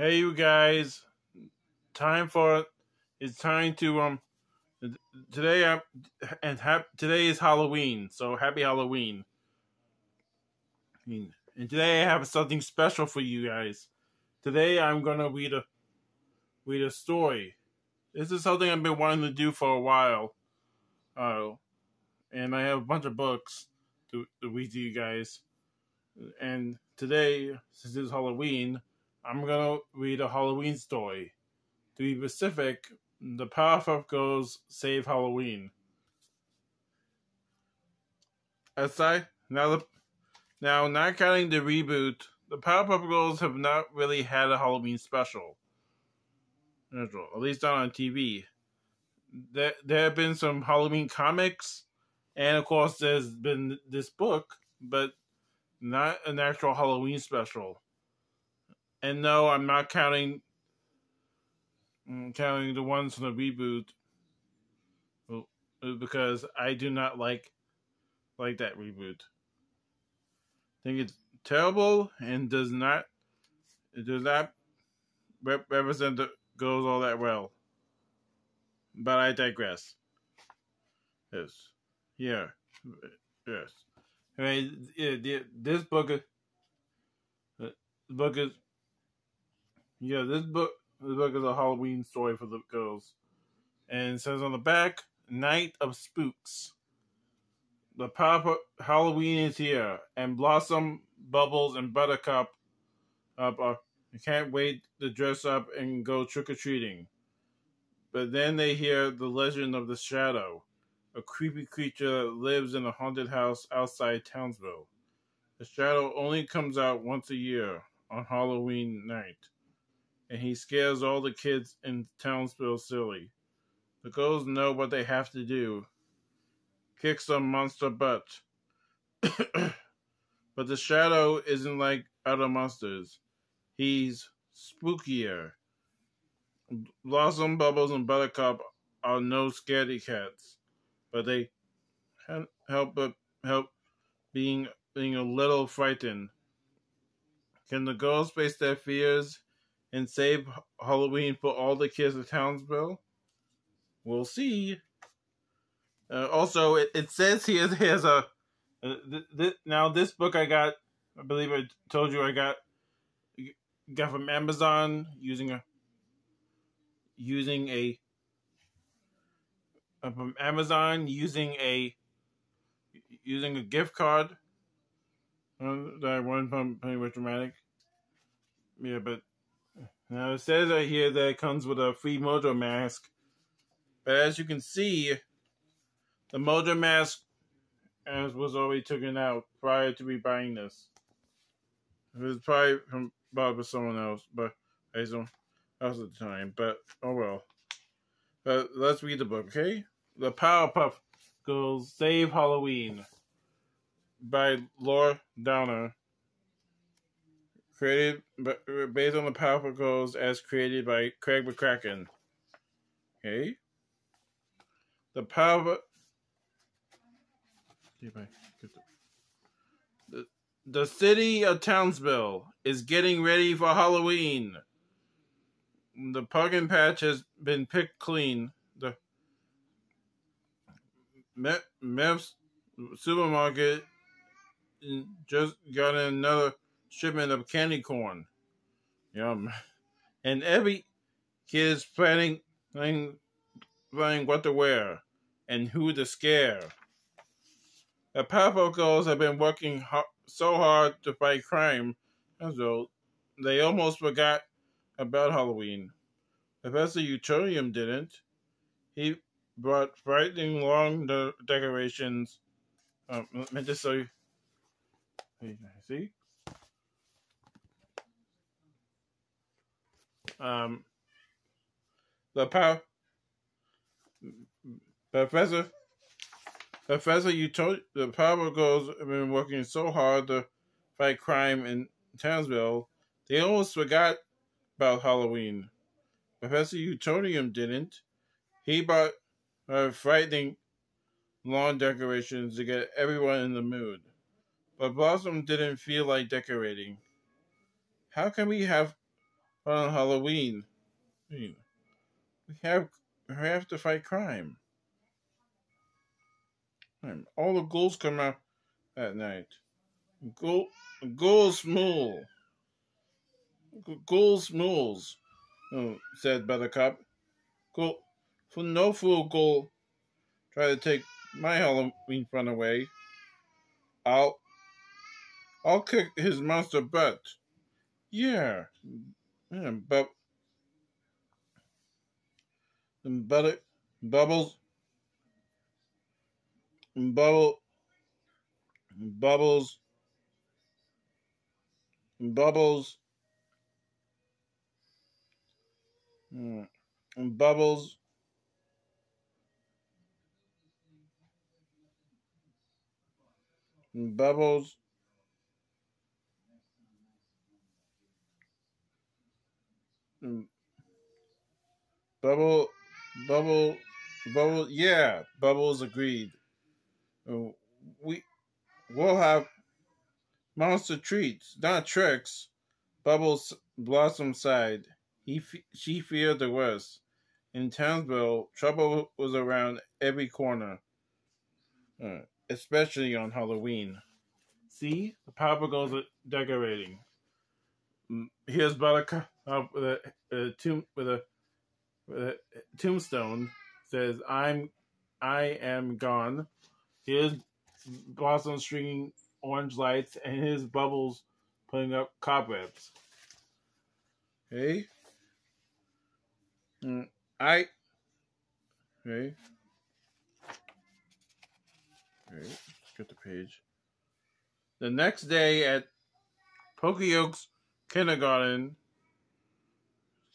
Hey, you guys! Time for it's time to today today is Halloween, so happy Halloween! And today I have something special for you guys. Today I'm gonna read a story. This is something I've been wanting to do for a while. Uh, and I have a bunch of books to read to you guys. And today, since it's Halloween, I'm gonna read a Halloween story. To be specific, the Powerpuff Girls Save Halloween. Aside now, not counting the reboot, the Powerpuff Girls have not really had a Halloween special. At least not on TV. There have been some Halloween comics, and of course, there's been this book, but not an actual Halloween special. And no, I'm not counting the ones from the reboot, because I do not like that reboot. I think it's terrible and does not represent the girls all that well. But I digress. Yes, yeah, yes. I mean, this book is this book is a Halloween story for the girls, and it says on the back, "Night of Spooks." The Powerpuff Halloween is here, and Blossom, Bubbles, and Buttercup can't wait to dress up and go trick-or-treating. But then they hear the legend of the Shadow, a creepy creature that lives in a haunted house outside Townsville. The Shadow only comes out once a year, on Halloween night, and he scares all the kids in Townsville silly. The girls know what they have to do. Kick some monster butt. But the Shadow isn't like other monsters. He's spookier. Blossom, Bubbles, and Buttercup are no scaredy cats, but they can't help being a little frightened. Can the girls face their fears and save Halloween for all the kids of Townsville? We'll see. Also, it says here there's now this book I got. I believe I told you I got from Amazon using a gift card that I won from Pennyworth Dramatic. Yeah, but now it says right here that it comes with a free Mojo mask. But as you can see, the Mojo mask was already taken out prior to me buying this. It was probably bought by someone else, but I don't else at the time. But oh well. But let's read the book, okay? The Powerpuff Girls Save Halloween by Laura Downer. Created based on the Powerpuff Girls as created by Craig McCracken. Okay? The Powerpuff... The city of Townsville is getting ready for Halloween. The pumpkin patch has been picked clean. The Mev's supermarket just got another shipment of candy corn. Yum. And every kid is planning what to wear and who to scare. The Powerpuff Girls have been working so hard to fight crime, so they almost forgot about Halloween. Professor Utonium didn't. He brought frightening long decorations. Let me just show you. See? The Powerpuff Girls have been working so hard to fight crime in Townsville, they almost forgot about Halloween. Professor Utonium didn't. He bought frightening lawn decorations to get everyone in the mood. But Blossom didn't feel like decorating. How can we have on Halloween. We have we have to fight crime. All the ghouls come out at night. Ghoul, ghouls mule. Ghouls mules, said Buttercup. Ghoul, for no fool ghoul try to take my Halloween fun away. I'll I'll kick his monster butt. Yeah, but butter bubbles bubble bubbles bubbles mm, bubbles bubbles mm, bubble bubble bubble. Yeah, Bubbles agreed. Uh, we we'll have monster treats, not tricks. Bubbles Blossom sighed. She feared the worst. In Townsville, trouble was around every corner, especially on Halloween. See, the Powerpuff Girls are decorating. Here's Buttercup with a tombstone. Says, I am gone." Here's Blossom stringing orange lights, and here's Bubbles putting up cobwebs. Hey, I. Hey, let's get the page. The next day at Pokeyoke's kindergarten,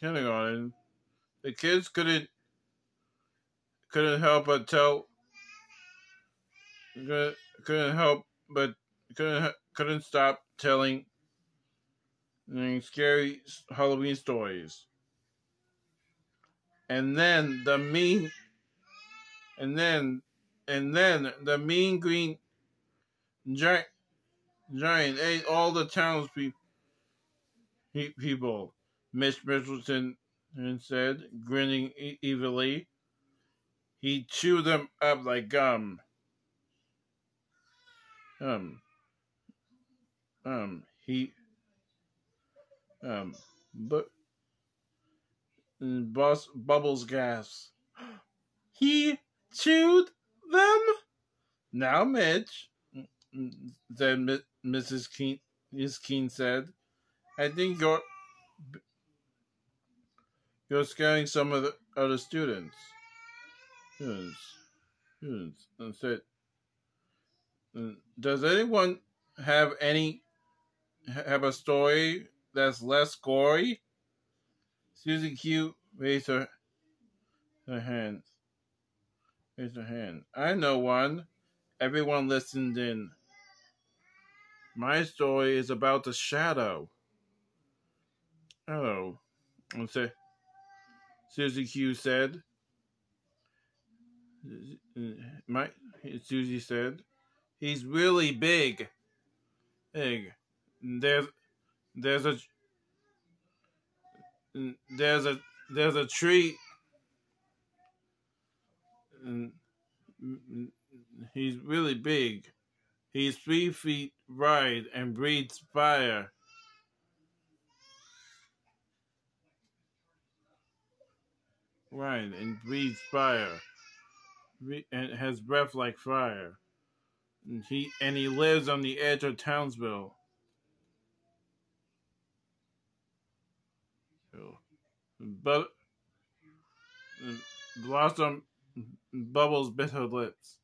the kids couldn't help but tell couldn't help but couldn't stop telling scary Halloween stories. And then the mean and then the mean green giant, giant ate all the people. Miss Mitchelton said, grinning evilly. He chewed them up like gum. Um, he, but Boss Bubbles gasps. He chewed them? Now, Mitch, said Mrs. Keen, Miss Keen said, I think you're scaring some of the other students. And said, does anyone have a story that's less gory? Susie Q her hand. Raised her hand. I know one. Everyone listened in. My story is about the shadow. Oh, Susie Q said. My Susie said, he's really big. Big. There's there's a there's a there's a tree. He's really big. He's 3 feet wide and breathes fire. Right, and breathes fire. And has breath like fire. And he lives on the edge of Townsville. But Blossom Bubbles bit her lips.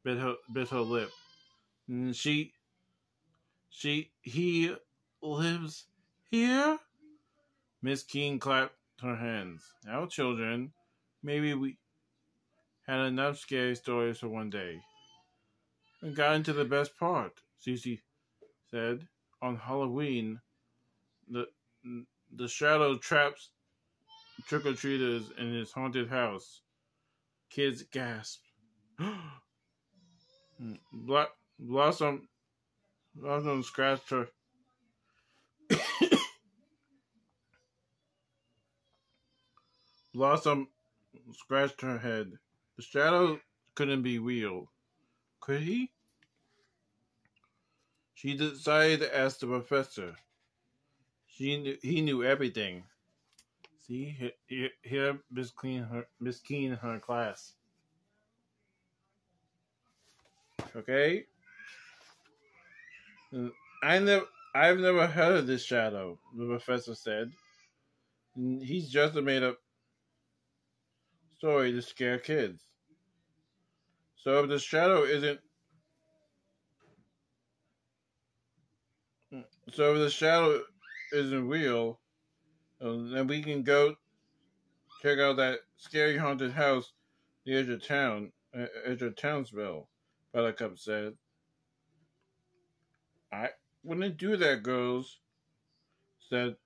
Bit her lip. And he lives here? Miss Keene clapped her hands. Now, children, maybe we had enough scary stories for one day. And got into the best part, Cece said. On Halloween, the the shadow traps trick-or-treaters in his haunted house. Kids gasped. Blossom Blossom scratched her Blossom scratched her head. The shadow couldn't be real. Could he? She decided to ask the professor. He knew everything. See, here Miss Keen, her class. Okay? I've never heard of this shadow, the professor said. He's just a made up story to scare kids. So if the shadow isn't so if the shadow isn't real, then we can go check out that scary haunted house near your town, at your Townsville, Buttercup said. I wouldn't do that, girls, said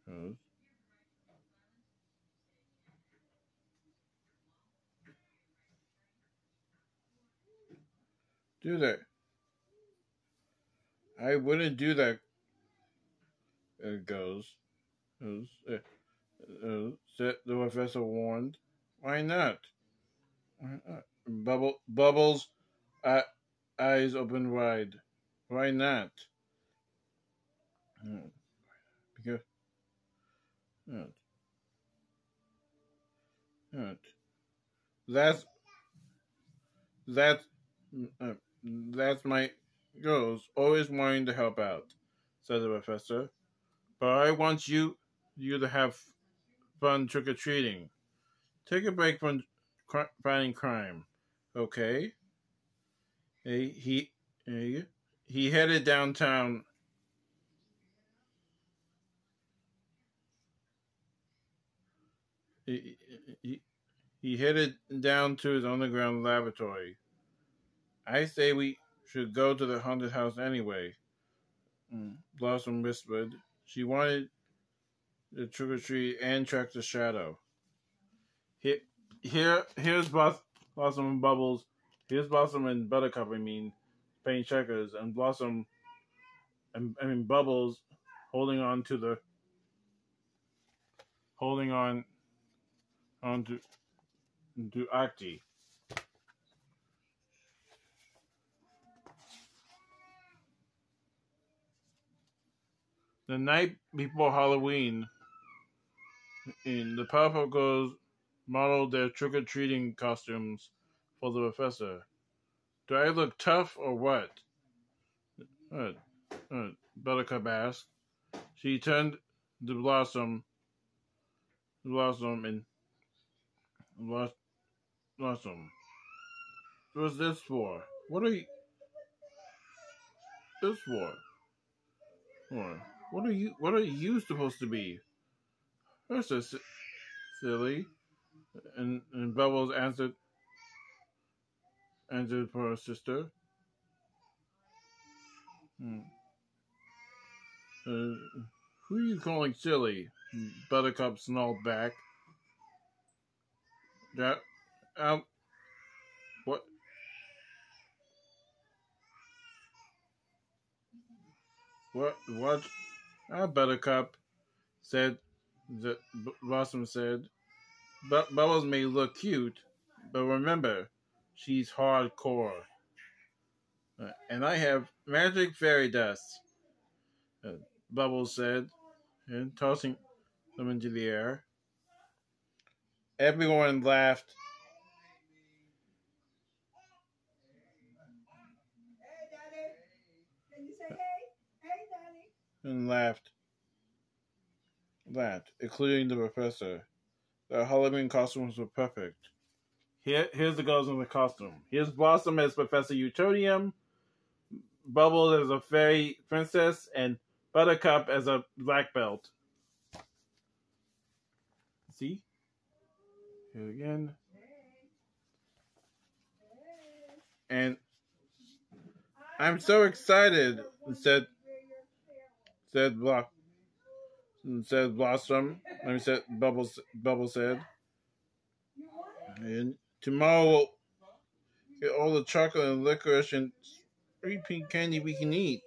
Rose. Do that. I wouldn't do that, girls. Said the professor warned. Why not? Why not? Bubbles' uh, eyes opened wide. Why not? Because uh, uh, that's that's uh, that's my girls always wanting to help out, said the professor. But I want you to have fun trick or treating. Take a break from fighting crime, okay? He he he headed downtown. He, he, he headed down to his underground laboratory. I say we should go to the haunted house anyway, Blossom whispered. She wanted the trick or treat and track the shadow. Here, here's Blossom and Bubbles. Here's Blossom and Buttercup, playing checkers, and Blossom, Bubbles, holding on to the, holding on to Acti. The night before Halloween, the Powerpuff Girls modeled their trick-or-treating costumes for the professor. Do I look tough or what? Uh, Buttercup asked. She turned to Blossom and Blossom. What's this for? What are you this for? What are you supposed to be? That's so silly. And Bubbles answered for her sister. Hmm. Who are you calling silly? Buttercup snarled back. That what what Buttercup said that Blossom said. But Bubbles may look cute, but remember, she's hardcore. And I have magic fairy dust, uh, Bubbles said, and tossing them into the air. Everyone laughed and laughed, including the professor. Their Halloween costumes were perfect. Here's the girls in the costume. Here's Blossom as Professor Utonium, Bubbles as a fairy princess, and Buttercup as a black belt. See? Here again. And I'm so excited, said Block said Blossom. Said Bubbles said. And tomorrow we'll get all the chocolate and licorice and sweet pink candy we can eat.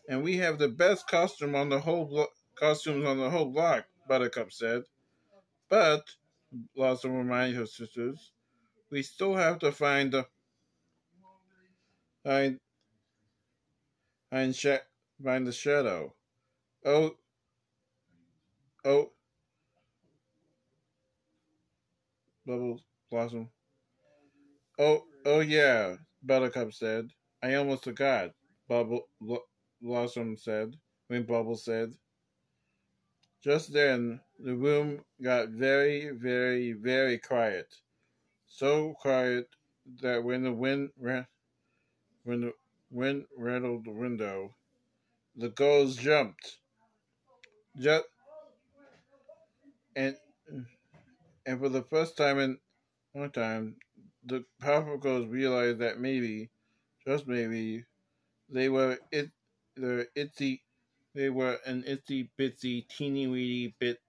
And we have the best costumes on the whole block, Buttercup said. But, Blossom reminded her sisters, we still have to find, find, find the shadow. Oh, oh, Bubbles, Blossom. Oh yeah, Buttercup said. I almost forgot, Blossom said, when Bubbles said. Just then, the room got very, very, very quiet. So quiet that when the wind rattled the window, the girls jumped. Just and and for the first time in a long time, the Powerpuff Girls realized that maybe, just maybe, they were it. The itsy, they were an itsy bitsy teeny weeny bit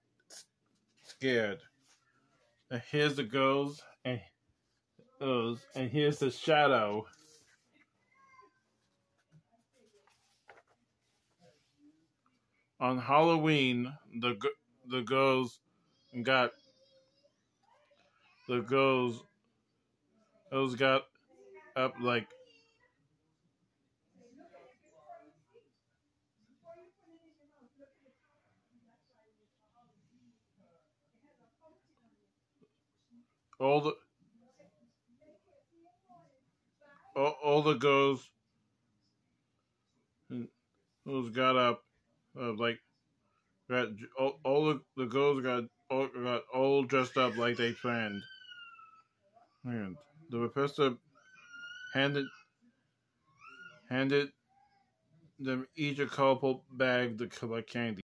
scared. And here's the girls and those, and here's the shadow. On Halloween, the girls got the girls those got up like all the all the girls those got up like got all the girls got all dressed up like they planned. And the professor handed handed them each a colorful bag to collect candy.